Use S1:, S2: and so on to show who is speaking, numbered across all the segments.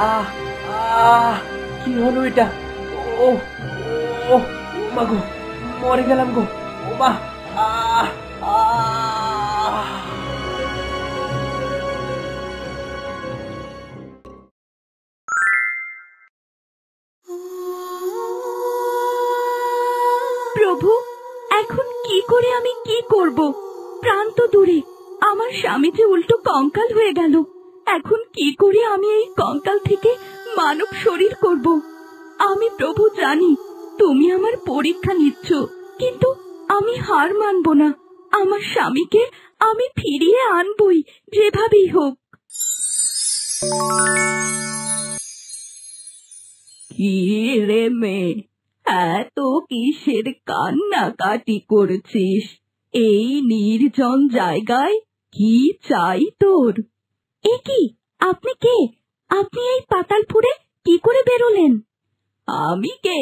S1: আহ আহ কি হলো এটা? ও ও মা গো, মরে গেলাম গো। ও মা, আহ আহ
S2: প্রভু, এখন কি করে আমি কি করব? প্রাণ তো দূরে, আমার স্বামী যে উল্টো কঙ্কাল হয়ে গেল। এখন কি করে আমি এই কঙ্কাল থেকে মানব শরীর করব? আমি প্রভু জানি তুমি আমার পরীক্ষা নিচ্ছ, কিন্তু আমি হার মানব না। আমার স্বামীকে আমি ফিরিয়ে আনবই, যেভাবেই হোক। কি রে মেয়ে, এত কিসের কান্নাকাটি করছিস? এই নির্জন জায়গায় কি চাই তোর? এ কি, আপনি কে? আপনি এই পাতালপুরে কি করে বেরোলেন? আমি কে?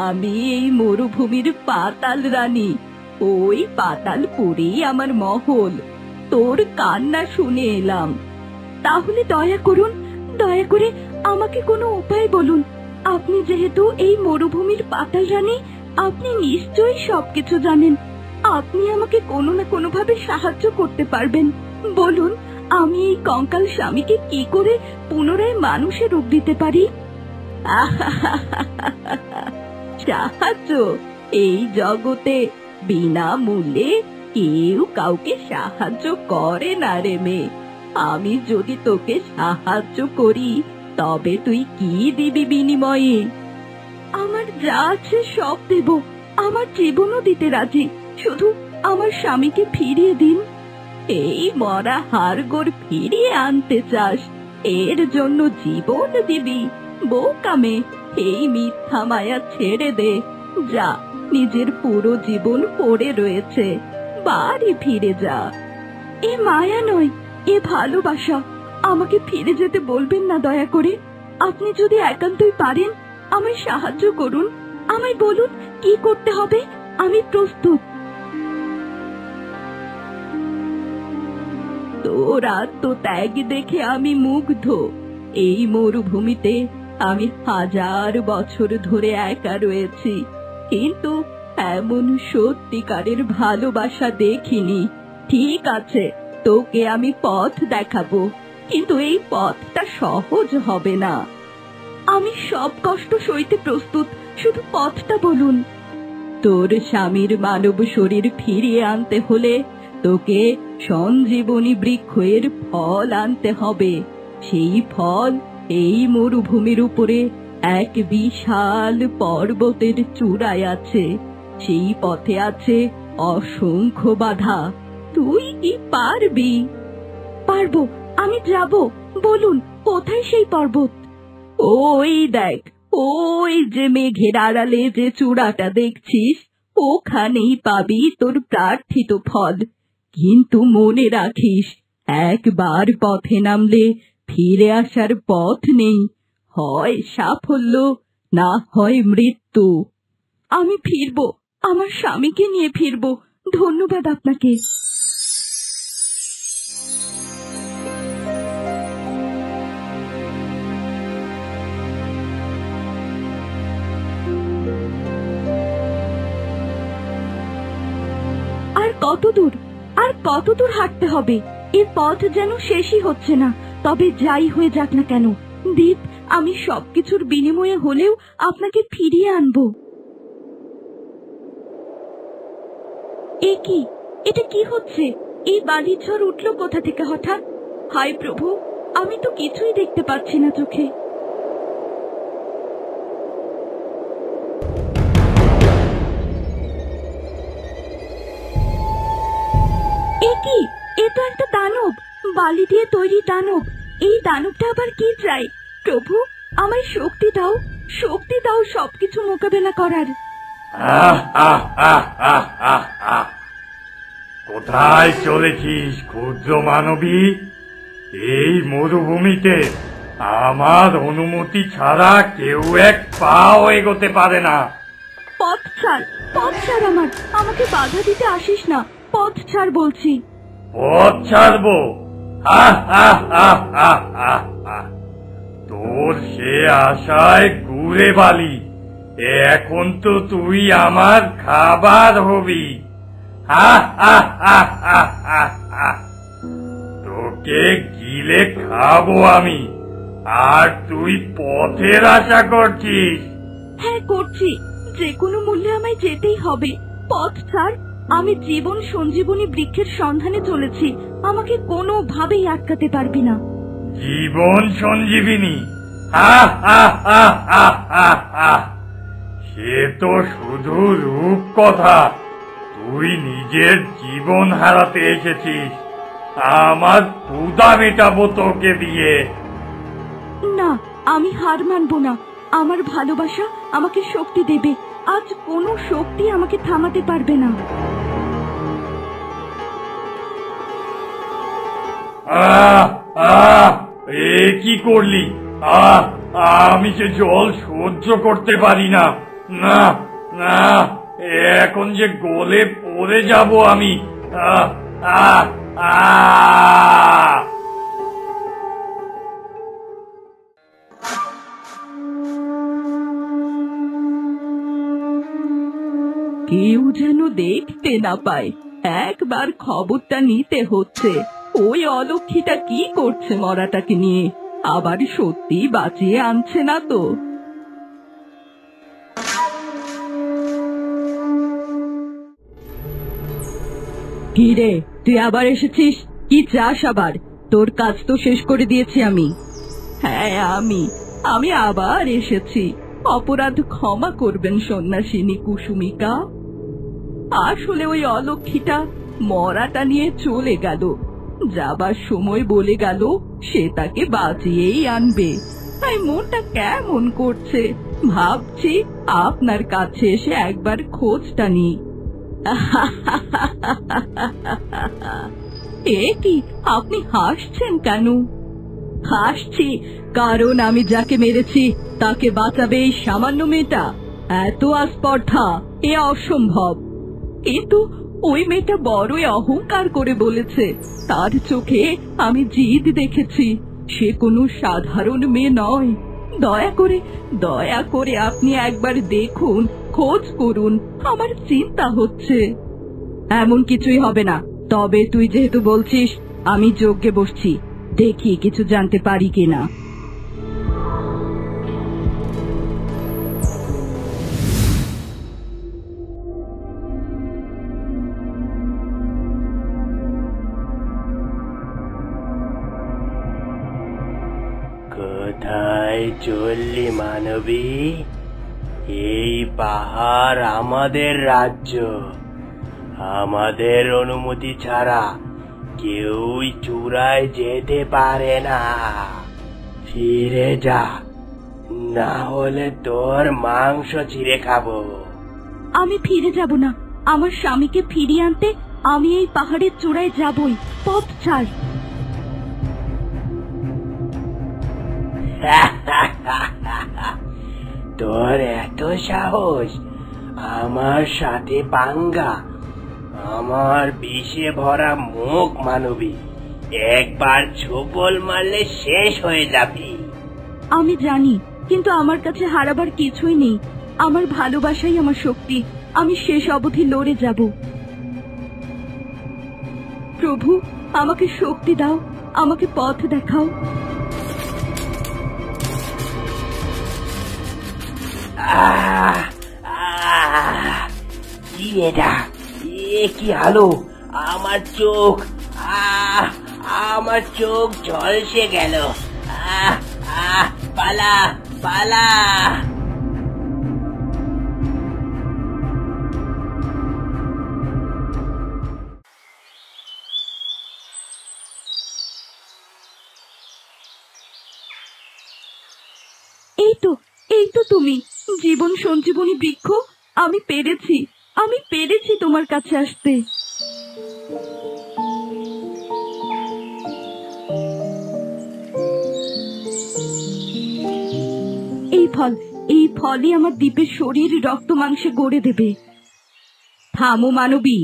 S2: আমি এই মরুভূমির পাতাল রানী। ওই পাতালপুরেই আমার মহল। তোর কান্না শুনে এলাম। তাহলে দয়া করুন, দয়া করে আমাকে কোনো উপায় বলুন। আপনি যেহেতু এই মরুভূমির পাতাল রানী, আপনি নিশ্চয়ই সবকিছু জানেন। আপনি আমাকে কোনো না কোনো ভাবে সাহায্য করতে পারবেন। বলুন, আমি এই কঙ্কাল স্বামীকে কি করে পুনরায় মানুষে রূপ দিতে পারি? সাহায্য? এই জগতে বিনামূল্যে কেউ কাউকে সাহায্য করে না রে মেয়ে। আমি যদি তোকে সাহায্য করি, তবে তুই কি দিবি বিনিময়ে? আমার যা আছে সব দেব, আমার জীবনও দিতে রাজি। শুধু আমার স্বামীকে ফিরিয়ে দিন। এই মরা হাড়গোড় ফিরিয়ে আনতে চাস? এর জন্য জীবন দিবি? বোকামে, এই মিথ্যা মায়া ছেড়ে দে। যা, নিজের পুরো জীবন পড়ে রয়েছে, বাড়ি ফিরে যা। এ মায়া নয়, এ ভালোবাসা। আমাকে ফিরে যেতে বলবেন না দয়া করে। আপনি যদি একান্তই পারেন, আমায় সাহায্য করুন। আমায় বলুন কি করতে হবে, আমি প্রস্তুত। তোর আত্মত্যাগ দেখে আমি মুগ্ধ। এই মরুভূমিতে আমি 1000 বছর ধরে একা রয়েছি, কিন্তু এমন সত্যিকারের ভালোবাসা দেখিনি। ঠিক আছে, তোকে আমি পথ দেখাবো, কিন্তু এই পথটা সহজ হবে না। আমি সব কষ্ট সইতে প্রস্তুত, শুধু পথটা বলুন। তোর স্বামীর মানব শরীর ফিরিয়ে আনতে হলে তোকে সঞ্জীবনী বৃক্ষের ফল আনতে হবে। সেই ফল এই মরুভূমির উপরে এক বিশাল পর্বতের চূড়ায় আছে। সেই পথে আছে অসংখ্য বাধা। তুই কি পারবি? পারবো, আমি যাব। বলুন, কোথায় সেই পর্বত? ওই দেখ, ওই যে মেঘের আড়ালে যে চূড়াটা দেখছিস, ওখানেই পাবি তোর প্রার্থিত ফল। কিন্তু মনে রাখিস, একবার পথে নামলে ফিরে আসার পথ নেই। হয় সাফল্য, না হয় মৃত্যু। আমি ফিরবো, আমার স্বামীকে নিয়ে ফিরবো। ধন্যবাদ আপনাকে। আর কত দূর, আর কত দূর হাঁটতে হবে? এর পথ যেন শেষই হচ্ছে না। তবে যাই হয়ে যাক না কেন দীপ, আমি সবকিছুর বিনিময়ে হলেও আপনাকে ফিরিয়ে আনবো। এ কি, এটা কি হচ্ছে? এই বালির ঝড় উঠলো কোথা থেকে হঠাৎ? হায় প্রভু, আমি তো কিছুই দেখতে পাচ্ছি না চোখে। এ কি, এ তো একটা দানব, বালি দিয়ে তৈরি দানব। এই দানবটা আবার কি চাই? প্রভু, আমায় শক্তি দাও, শক্তি দাও সবকিছু মোকাবেলা করার।
S3: কোথায় চলেছিস ক্ষুদ্র মানবী? এই মরুভূমিতে আমার অনুমতি ছাড়া কেউ এক পাও এগোতে পারে না।
S2: পথ ছাড়, পথ ছাড় আমার, আমাকে বাধা দিতে আসিস না। পথ ছাড় বলছি।
S3: পথ ছাড়বো? তোর সে আশায় ঘুরে বালি, এখন তো তুই আমার খাবার হবি। তোকে গিলে খাবো আমি, আর তুই পথের আশা করছিস?
S2: হ্যাঁ করছি, যে কোনো মূল্যে আমায় যেতেই হবে। পথ ছাড়, আমি জীবন সঞ্জীবনী বৃক্ষের সন্ধানে চলেছি, আমাকে কোনোভাবেই আটকাতে পারবি না।
S3: জীবন সঞ্জীবিনী? সে তো শুধু রূপ কথা। তুই নিজের জীবন হারাতে এসেছিস, আমার ক্ষুধা মেটাবো তোকে দিয়ে।
S2: না, আমি হার মানবো না। আমার ভালোবাসা আমাকে শক্তি দেবে, আজ কোনো শক্তি আমাকে থামাতে পারবে না।
S3: এ কি করলি? আমি যে জল সহ্য করতে পারি না। না না, এখন যে গলে পড়ে যাব আমি।
S2: কেউ যেন দেখতে না পায়, একবার খবরটা নিতে হচ্ছে। ওই অলক্ষীটা কি করছে মরাটাকে নিয়ে? আবার সত্যি বাঁচিয়ে আনছে না তো? কি রে, তুই আবার এসেছিস? কি চাস আবার? তোর কাজ তো শেষ করে দিয়েছি আমি। হ্যাঁ, আমি আবার এসেছি। অপরাধ ক্ষমা করবেন সন্ন্যাসিনী কুসুমিকা। আসলে ওই অলক্ষীটা মরাটা নিয়ে চলে গেল, যাবার সময় বলে গেল সে তাকে বাঁচিয়েই আনবে। তাই মনটা কেমন করছে, ভাবছি আপনার কাছে এসে একবার খোঁজটা নিই। এ কি, আপনি হাসছেন কেন? হাসছি কারণ আমি যাকে মেরেছি তাকে বাঁচাবে এই সামান্য মেয়েটা। এত আস্পর্ধা, এ অসম্ভব। কিন্তু ওই মেয়েটা বড়ই অহংকার করে বলেছে, তার চোখে আমি জিদ দেখেছি। সে কোনো সাধারণ মেয়ে নয়। দয়া করে আপনি একবার দেখুন, খোঁজ করুন, আমার চিন্তা হচ্ছে। এমন কিছুই হবে না। তবে তুই যেহেতু বলছিস, আমি যজ্ঞে বসছি, দেখি কিছু জানতে পারি কিনা।
S1: কোথায় চললি মানবী? এই পাহাড় আমাদের রাজ্য, আমাদের অনুমতি ছাড়া কেউই চূড়ায় যেতে পারে না। ফিরে যা, না হলে তোর মাংস ছিঁড়ে খাবো।
S2: আমি ফিরে যাব না। আমার স্বামীকে ফিরিয়ে আনতে আমি এই পাহাড়ের চূড়ায় যাবই। পথ ছাড়।
S1: তোর এত সাহস আমার সাথে পাঙ্গা? আমার বিষে ভরা মুখ মানবী, একবার ছোবল মারলে শেষ হয়ে যাবি।
S2: আমি জানি, কিন্তু আমার কাছে হারাবার কিছুই নেই। আমার ভালোবাসাই আমার শক্তি। আমি শেষ অবধি লড়ে যাব। প্রভু, আমাকে শক্তি দাও, আমাকে পথ দেখাও।
S1: কি এটা? এ কি আলো? আমার চোখ, আমার চোখ ঝলসে গেল। পালা পালা।
S2: এই তো তুমি, জীবন সঞ্জীবনী বৃক্ষ। আমি পেরেছি তোমার কাছে আসতে। এই ফলই আমার দ্বীপের শরীর রক্ত মাংসে গড়ে দেবে। থামো মানবী।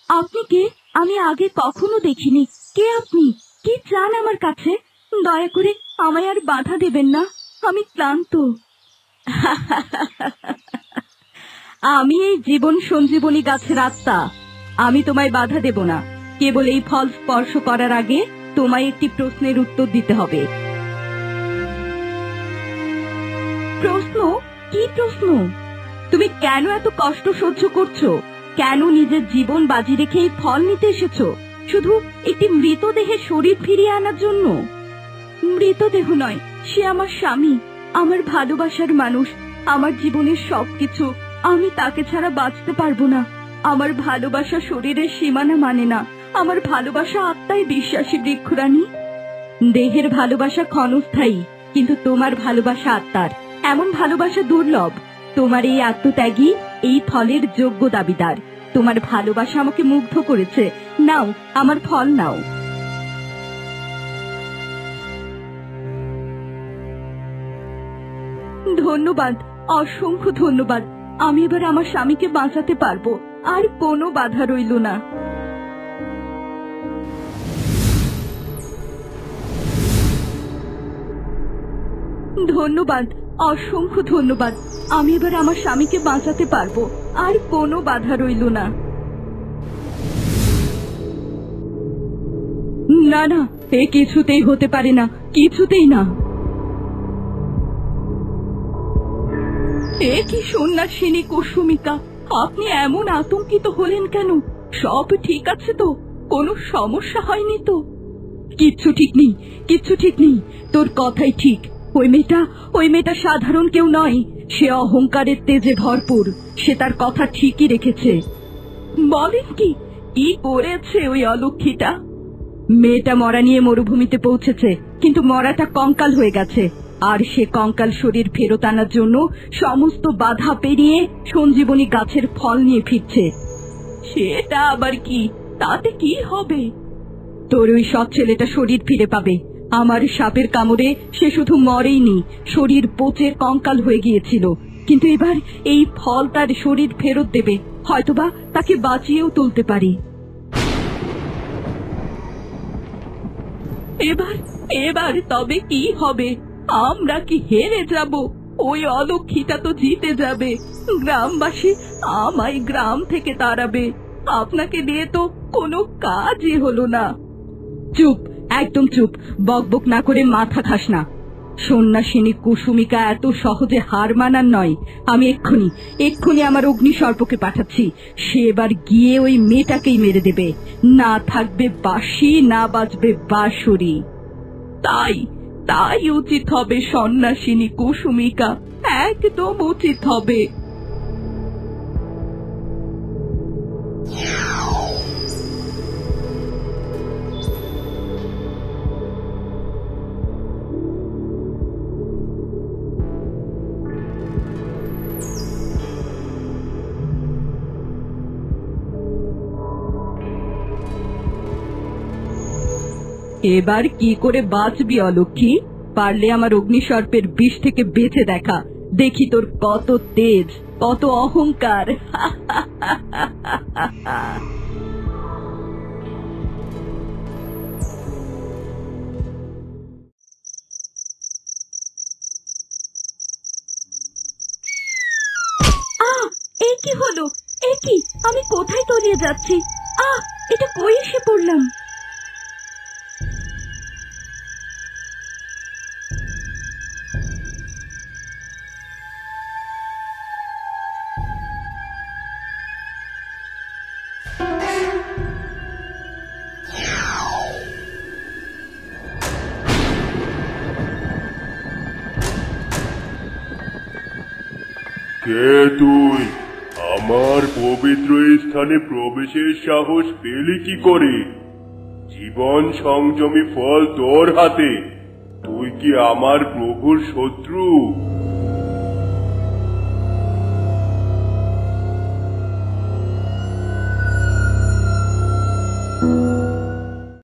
S2: আপনি কে? আমি আগে কখনো দেখিনি। কে আপনি? কি চান আমার কাছে? দয়া করে আমায় আর বাধা দেবেন না, আমি ক্লান্ত। আমি এই জীবন সঞ্জীবনী গাছের আত্মা। আমি তোমায় বাধা দেব না। কেবল এই ফল স্পর্শ করার আগে তোমায় একটি প্রশ্নের উত্তর দিতে হবে। প্রশ্ন? কি প্রশ্ন? তুমি কেন এত কষ্ট সহ্য করছো? কেন নিজের জীবন বাজি রেখে এই ফল নিতে এসেছো? শুধু একটি মৃতদেহের শরীর ফিরিয়ে আনার জন্য? মৃতদেহ নয়, সে আমার স্বামী, আমার ভালোবাসার মানুষ, আমার জীবনের সবকিছু। আমি তাকে ছাড়া বাঁচতে পারবো না। আমার ভালোবাসা শরীরের সীমানা মানে না, আমার ভালোবাসা আত্মায় বিশ্বাসী। বৃক্ষরানী, দেহের ভালোবাসা ক্ষণস্থায়ী, কিন্তু তোমার ভালোবাসা আত্মার। এমন ভালোবাসা দুর্লভ। তোমার এই আত্মত্যাগী এই ফলের যোগ্য দাবিদার। তোমার ভালোবাসা আমাকে মুগ্ধ করেছে। নাও, আমার ফল নাও। ধন্যবাদ, অসংখ্য ধন্যবাদ। আমি এবার আমার স্বামীকে বাঁচাতে পারবো। আর কোনো বাধা রইল না। ধন্যবাদ, অসংখ্য ধন্যবাদ। আমি এবার আমার স্বামীকে বাঁচাতে পারবো। আর কোনো বাধা রইল না। না না, এ কিছুতেই হতে পারে না, কিছুতেই না। এ কি সন্ন্যাসিনী কুসুমিকা, আপনি এমন আতঙ্কিত হলেন কেন? সব ঠিক আছে তো? কোনো সমস্যা হয়নি তো? কিচ্ছু ঠিক নেই, কিচ্ছু ঠিক নেই। তোর কথাই ঠিক। ওই মেয়েটা সাধারণ কেউ নয়। সে অহংকারের তেজে ভরপুর। সে তার কথা ঠিকই রেখেছে। বলেন কি? কি করেছে ওই অলক্ষীটা? মেয়েটা মরা নিয়ে মরুভূমিতে পৌঁছেছে, কিন্তু মরাটা কঙ্কাল হয়ে গেছে। আর সে কঙ্কাল শরীর ফেরত আনার জন্য সমস্ত বাধা পেরিয়ে সঞ্জীবনী গাছের ফল নিয়ে ফিরছে। সেটা আবার কি? তাতে কি হবে? তোর ওই সৎ ছেলেটা শরীর ফিরে পাবে। আমার সাপের কামড়ে সে শুধু মরেইনি, শরীর পচে কঙ্কাল হয়ে গিয়েছিল। কিন্তু এবার এই ফল তার শরীর ফেরত দেবে, হয়তোবা তাকে বাঁচিয়েও তুলতে পারি। এবার তবে কি হবে? আমরা কি হেরে যাব? ওই অলক্ষীটা তো জিতে যাবে। গ্রামবাসী আমায় গ্রাম থেকে তাড়াবে। আপনাকে দিয়ে তো কোনো কাজই হলো না। চুপ, একদম চুপ। বকবক না করে মাথা খাস না। সন্ন্যাসিনী কুসুমিকা এত সহজে হার মানার নয়। আমি এক্ষুনি আমার অগ্নিসর্পকে পাঠাচ্ছি। সে এবার গিয়ে ওই মেয়েটাকেই মেরে দেবে। না থাকবে বাঁশি, না বাজবে বাঁশুরি। তাই উচিত হবে সন্ন্যাসিনী কুসুমিকা, একদম উচিত হবে। এবার কি করে বাঁচবি অলক্ষী? পারলে আমার অগ্নিসর্পের বিষ থেকে বেঁচে দেখা। দেখি তোর কত তেজ, কত অহংকার। এ কি হলো? এ কি? আমি কোথায় তলিয়ে যাচ্ছি? এটা কই এসে পড়লাম?
S4: কে তুই? আমার পবিত্র স্থানে প্রবেশের সাহস পেলি কি করে? জীবন সংযমী ফল তোর হাতে। তুই কি আমার প্রভুর শত্রু?